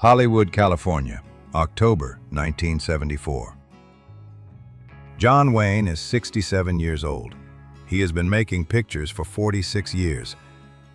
Hollywood, California, October 1974. John Wayne is 67 years old. He has been making pictures for 46 years.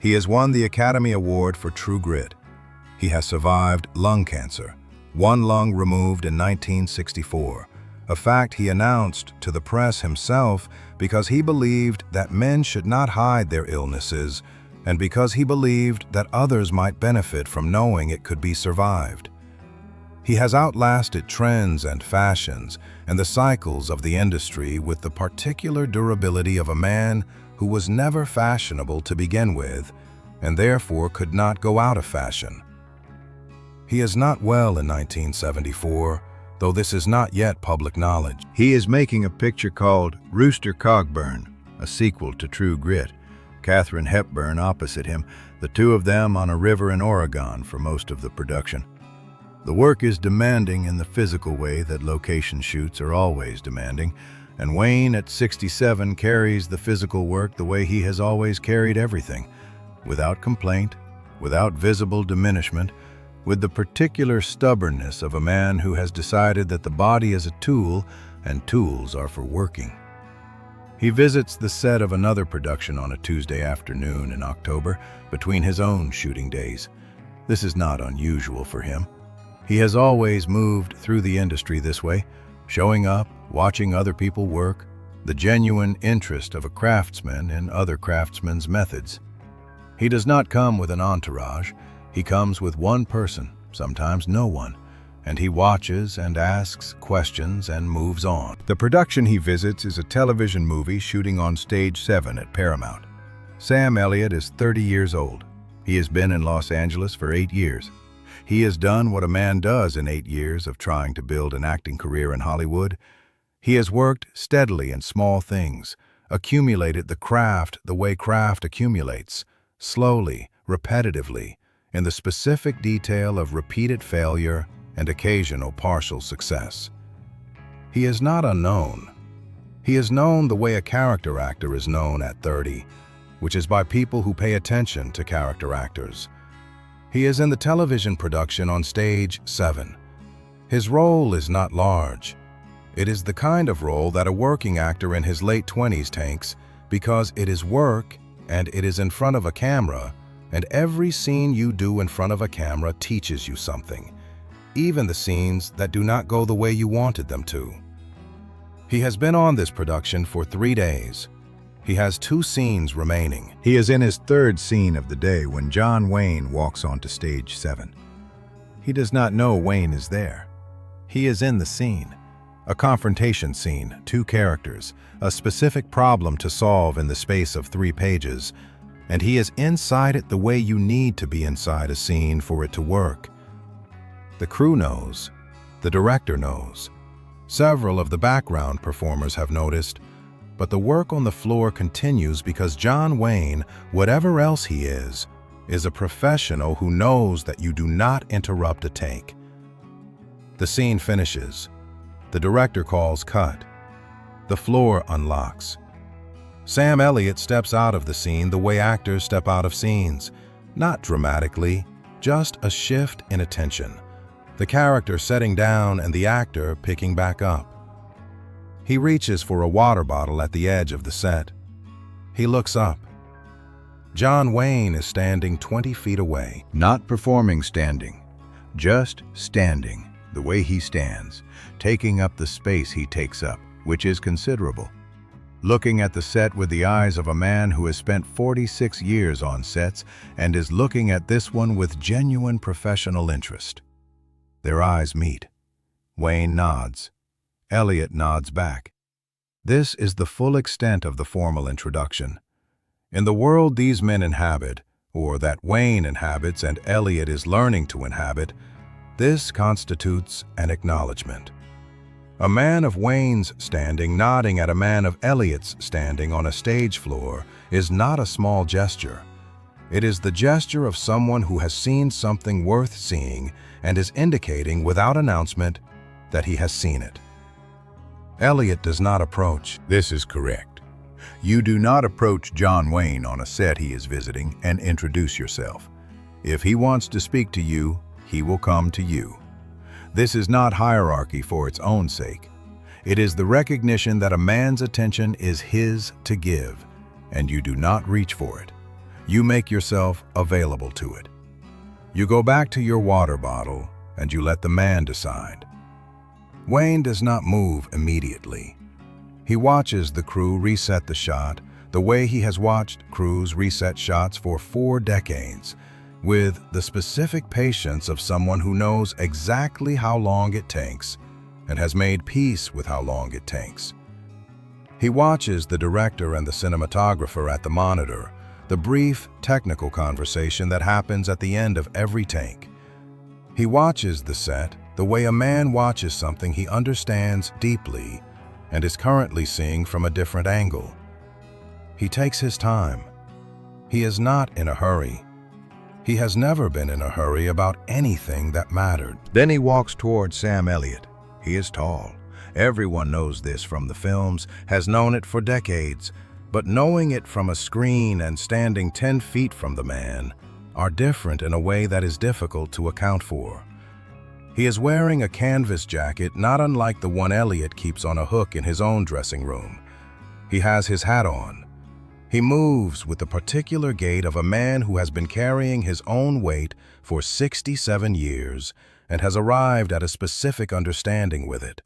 He has won the Academy Award for True Grit. He has survived lung cancer, one lung removed in 1964, a fact he announced to the press himself because he believed that men should not hide their illnesses and because he believed that others might benefit from knowing it could be survived. He has outlasted trends and fashions and the cycles of the industry with the particular durability of a man who was never fashionable to begin with and therefore could not go out of fashion. He is not well in 1974, though this is not yet public knowledge. He is making a picture called Rooster Cogburn, a sequel to True Grit. Katharine Hepburn opposite him, the two of them on a river in Oregon for most of the production. The work is demanding in the physical way that location shoots are always demanding, and Wayne at 67 carries the physical work the way he has always carried everything, without complaint, without visible diminishment, with the particular stubbornness of a man who has decided that the body is a tool and tools are for working. He visits the set of another production on a Tuesday afternoon in October between his own shooting days. This is not unusual for him. He has always moved through the industry this way, showing up, watching other people work, the genuine interest of a craftsman in other craftsmen's methods. He does not come with an entourage. He comes with one person, sometimes no one, and he watches and asks questions and moves on. The production he visits is a television movie shooting on Stage 7 at Paramount. Sam Elliott is 30 years old. He has been in Los Angeles for 8 years. He has done what a man does in 8 years of trying to build an acting career in Hollywood. He has worked steadily in small things, accumulated the craft the way craft accumulates, slowly, repetitively, in the specific detail of repeated failure and occasional partial success. He is not unknown. He is known the way a character actor is known at 30, which is by people who pay attention to character actors. He is in the television production on Stage 7. His role is not large. It is the kind of role that a working actor in his late 20s takes because it is work and it is in front of a camera, and every scene you do in front of a camera teaches you something, even the scenes that do not go the way you wanted them to. He has been on this production for 3 days. He has 2 scenes remaining. He is in his 3rd scene of the day when John Wayne walks onto Stage 7. He does not know Wayne is there. He is in the scene. A confrontation scene, 2 characters, a specific problem to solve in the space of 3 pages, and he is inside it the way you need to be inside a scene for it to work. The crew knows. The director knows. Several of the background performers have noticed, but the work on the floor continues because John Wayne, whatever else he is a professional who knows that you do not interrupt a take. The scene finishes. The director calls cut. The floor unlocks. Sam Elliott steps out of the scene the way actors step out of scenes, not dramatically, just a shift in attention. The character setting down and the actor picking back up. He reaches for a water bottle at the edge of the set. He looks up. John Wayne is standing 20 feet away. Not performing standing, just standing the way he stands, taking up the space he takes up, which is considerable. Looking at the set with the eyes of a man who has spent 46 years on sets and is looking at this one with genuine professional interest. Their eyes meet. Wayne nods. Elliott nods back. This is the full extent of the formal introduction. In the world these men inhabit, or that Wayne inhabits and Elliott is learning to inhabit, this constitutes an acknowledgement. A man of Wayne's standing nodding at a man of Elliott's standing on a stage floor is not a small gesture. It is the gesture of someone who has seen something worth seeing and is indicating without announcement that he has seen it. Elliott does not approach. This is correct. You do not approach John Wayne on a set he is visiting and introduce yourself. If he wants to speak to you, he will come to you. This is not hierarchy for its own sake. It is the recognition that a man's attention is his to give, and you do not reach for it. You make yourself available to it. You go back to your water bottle, and you let the man decide. Wayne does not move immediately. He watches the crew reset the shot the way he has watched crews reset shots for 4 decades, with the specific patience of someone who knows exactly how long it takes and has made peace with how long it takes. He watches the director and the cinematographer at the monitor, the brief technical conversation that happens at the end of every take. He watches the set the way a man watches something he understands deeply and is currently seeing from a different angle. He takes his time. He is not in a hurry. He has never been in a hurry about anything that mattered. Then he walks toward Sam Elliott. He is tall. Everyone knows this from the films, has known it for decades, but knowing it from a screen and standing 10 feet from the man are different in a way that is difficult to account for. He is wearing a canvas jacket not unlike the one Elliott keeps on a hook in his own dressing room. He has his hat on. He moves with the particular gait of a man who has been carrying his own weight for 67 years and has arrived at a specific understanding with it,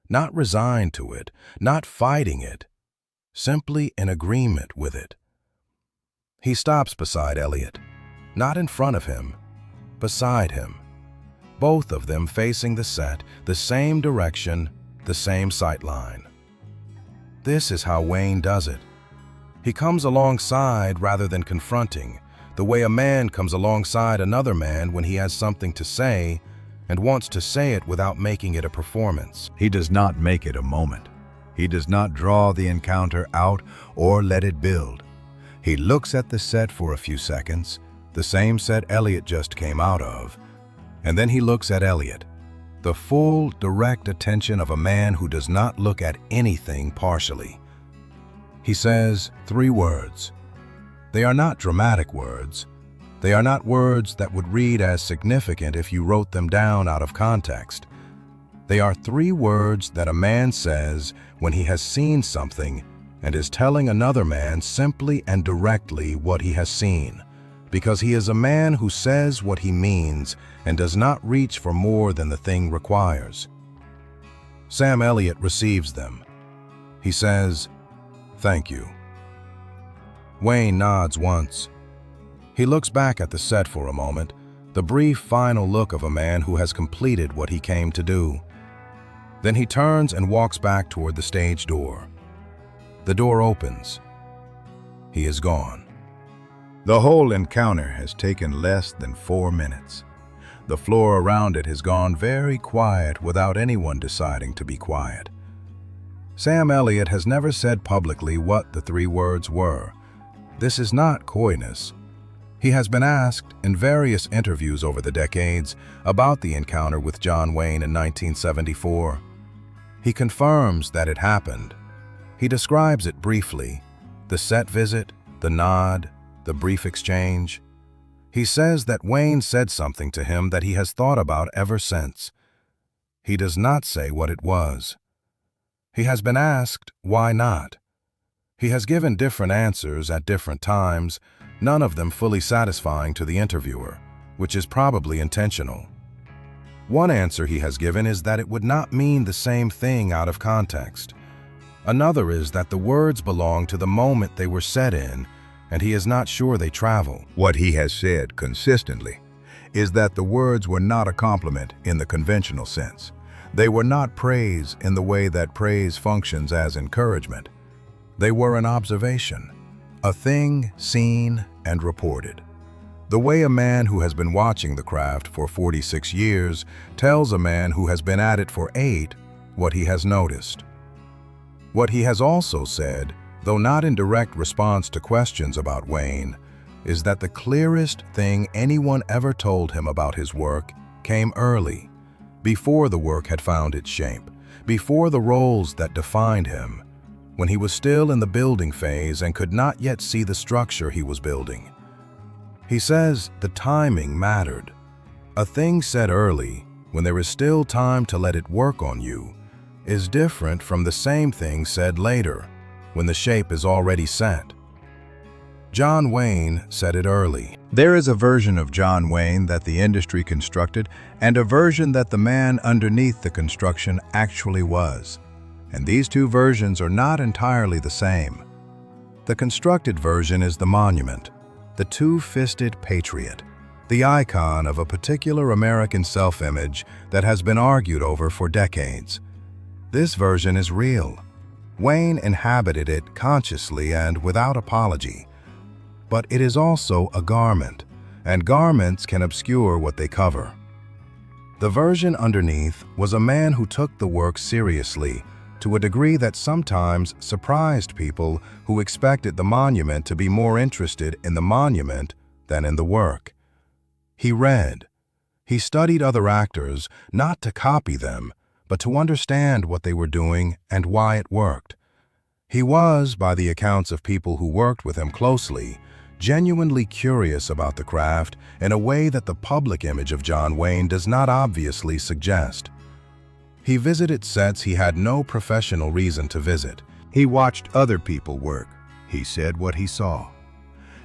not resigned to it, not fighting it, simply in agreement with it. He stops beside Elliott, not in front of him, beside him. Both of them facing the set, the same direction, the same sight line. This is how Wayne does it. He comes alongside rather than confronting, the way a man comes alongside another man when he has something to say and wants to say it without making it a performance. He does not make it a moment. He does not draw the encounter out or let it build. He looks at the set for a few seconds, the same set Elliott just came out of, and then he looks at Elliott, the full, direct attention of a man who does not look at anything partially. He says 3 words. They are not dramatic words. They are not words that would read as significant if you wrote them down out of context. They are 3 words that a man says when he has seen something and is telling another man simply and directly what he has seen, because he is a man who says what he means and does not reach for more than the thing requires. Sam Elliott receives them. He says, "Thank you." Wayne nods once. He looks back at the set for a moment, the brief final look of a man who has completed what he came to do. Then he turns and walks back toward the stage door. The door opens. He is gone. The whole encounter has taken less than 4 minutes. The floor around it has gone very quiet without anyone deciding to be quiet. Sam Elliott has never said publicly what the 3 words were. This is not coyness. He has been asked in various interviews over the decades about the encounter with John Wayne in 1974. He confirms that it happened. He describes it briefly, the set visit, the nod, the brief exchange. He says that Wayne said something to him that he has thought about ever since. He does not say what it was. He has been asked, why not? He has given different answers at different times, none of them fully satisfying to the interviewer, which is probably intentional. One answer he has given is that it would not mean the same thing out of context. Another is that the words belong to the moment they were said in, and he is not sure they travel. What he has said consistently is that the words were not a compliment in the conventional sense. They were not praise in the way that praise functions as encouragement. They were an observation, a thing seen and reported. The way a man who has been watching the craft for 46 years tells a man who has been at it for 8 what he has noticed. What he has also said, though not in direct response to questions about Wayne, is that the clearest thing anyone ever told him about his work came early, before the work had found its shape, before the roles that defined him, when he was still in the building phase and could not yet see the structure he was building. He says the timing mattered. A thing said early, when there is still time to let it work on you, is different from the same thing said later, when the shape is already set. John Wayne said it early. There is a version of John Wayne that the industry constructed and a version that the man underneath the construction actually was. And these two versions are not entirely the same. The constructed version is the monument, the two-fisted patriot, the icon of a particular American self-image that has been argued over for decades. This version is real. Wayne inhabited it consciously and without apology. But it is also a garment, and garments can obscure what they cover. The version underneath was a man who took the work seriously, to a degree that sometimes surprised people who expected the monument to be more interested in the monument than in the work. He read. He studied other actors, not to copy them, but to understand what they were doing and why it worked. He was, by the accounts of people who worked with him closely, genuinely curious about the craft in a way that the public image of John Wayne does not obviously suggest. He visited sets he had no professional reason to visit. He watched other people work. He said what he saw.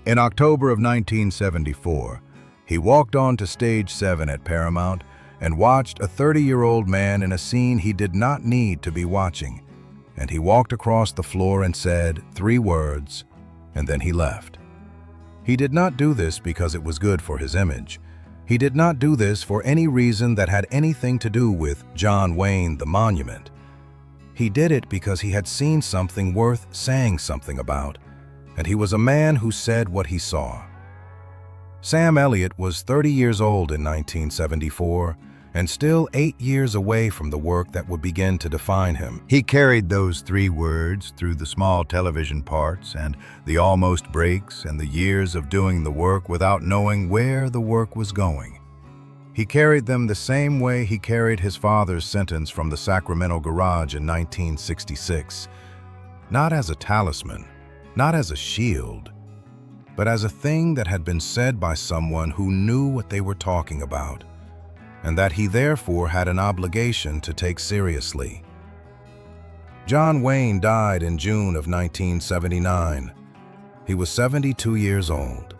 In October of 1974, he walked on to stage 7 at Paramount and watched a 30-year-old man in a scene he did not need to be watching. And he walked across the floor and said 3 words, and then he left. He did not do this because it was good for his image. He did not do this for any reason that had anything to do with John Wayne, the monument. He did it because he had seen something worth saying something about, and he was a man who said what he saw. Sam Elliott was 30 years old in 1974, and still 8 years away from the work that would begin to define him. He carried those 3 words through the small television parts and the almost breaks and the years of doing the work without knowing where the work was going. He carried them the same way he carried his father's sentence from the Sacramento garage in 1966, not as a talisman, not as a shield, but as a thing that had been said by someone who knew what they were talking about, and that he therefore had an obligation to take seriously. John Wayne died in June of 1979. He was 72 years old.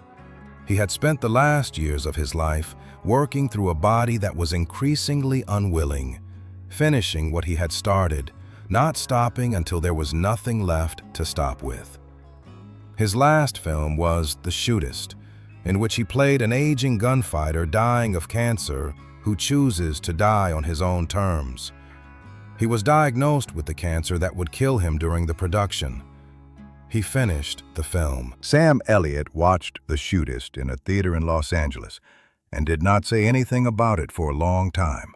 He had spent the last years of his life working through a body that was increasingly unwilling, finishing what he had started, not stopping until there was nothing left to stop with. His last film was The Shootist, in which he played an aging gunfighter dying of cancer who chooses to die on his own terms. He was diagnosed with the cancer that would kill him during the production. He finished the film. Sam Elliott watched The Shootist in a theater in Los Angeles and did not say anything about it for a long time.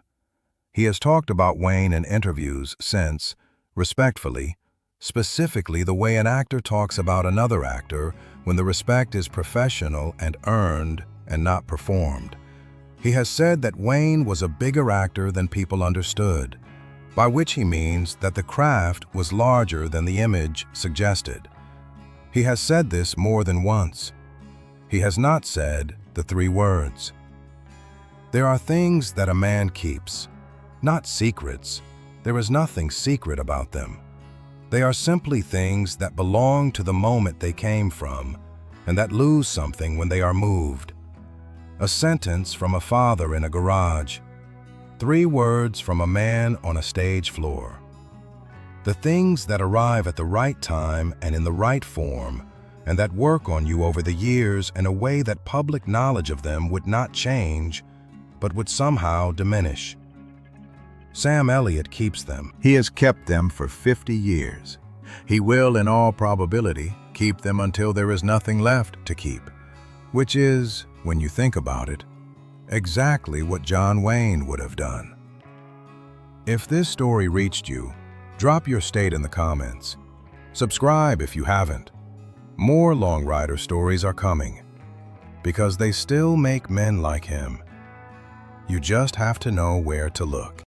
He has talked about Wayne in interviews since, respectfully, specifically the way an actor talks about another actor when the respect is professional and earned and not performed. He has said that Wayne was a bigger actor than people understood, by which he means that the craft was larger than the image suggested. He has said this more than once. He has not said the 3 words. There are things that a man keeps, not secrets. There is nothing secret about them. They are simply things that belong to the moment they came from and that lose something when they are moved. A sentence from a father in a garage. 3 words from a man on a stage floor. The things that arrive at the right time and in the right form, and that work on you over the years in a way that public knowledge of them would not change, but would somehow diminish. Sam Elliott keeps them. He has kept them for 50 years. He will, in all probability, keep them until there is nothing left to keep, which is, when you think about it, exactly what John Wayne would have done. If this story reached you, drop your state in the comments. Subscribe if you haven't. More Long Rider stories are coming, because they still make men like him. You just have to know where to look.